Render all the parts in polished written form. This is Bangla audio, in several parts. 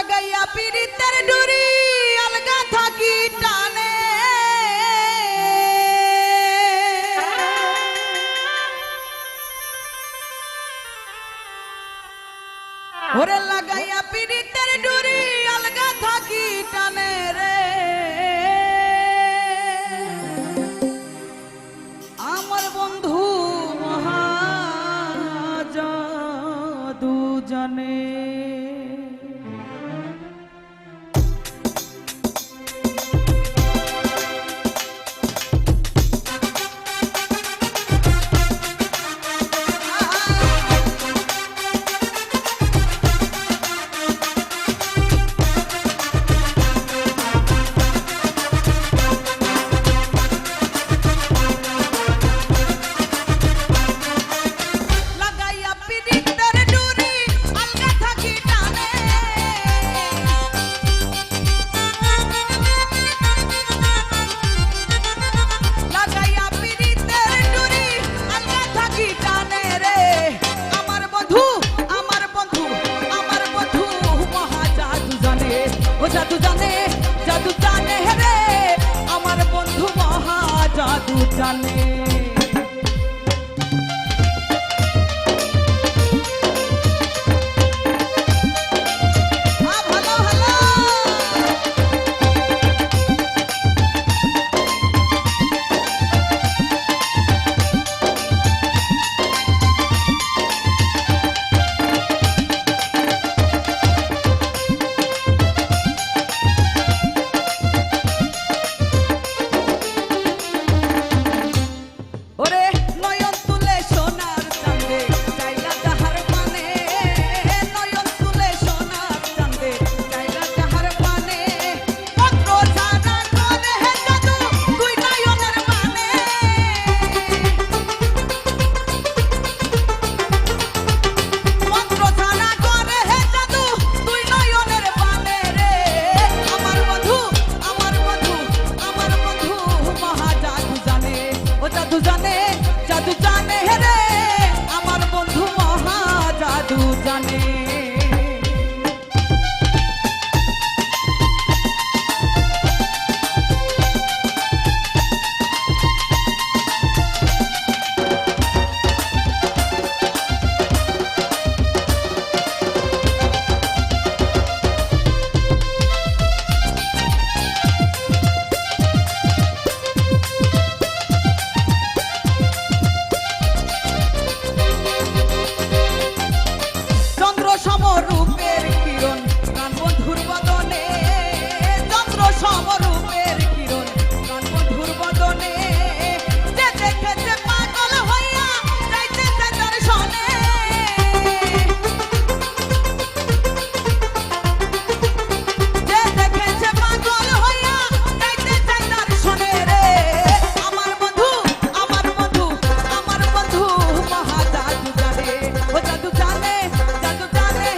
লাগাইয়া পীড়িতের ডুরি আলগা থাকি টানে ওরে লাগাইয়া পীড়িতের ডুরি আলগা থাকি টানে রে আমার বন্ধু মহাজাদু জানে जादू जाने रे আমার বন্ধু মহা জাদু জানে সমরূপের কিরণ প্রাণ বন্ধুর বদনে চন্দ্র সমরূপের কিরণ প্রাণ বন্ধুর বদনে যে দেখেছে পাগল হইয়া যাইতেছে দর্শনে যে দেখেছে পাগল হইয়া যাইতেছে দর্শনে রে আমার বন্ধু আমার বন্ধু আমার বন্ধু মহা জাদু জানে ও জাদু জানে জাদু জানে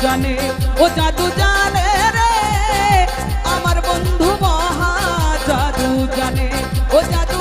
জানে, ও জাদু জানে রে আমার বন্ধু মহা জাদু জানে, ও জাদু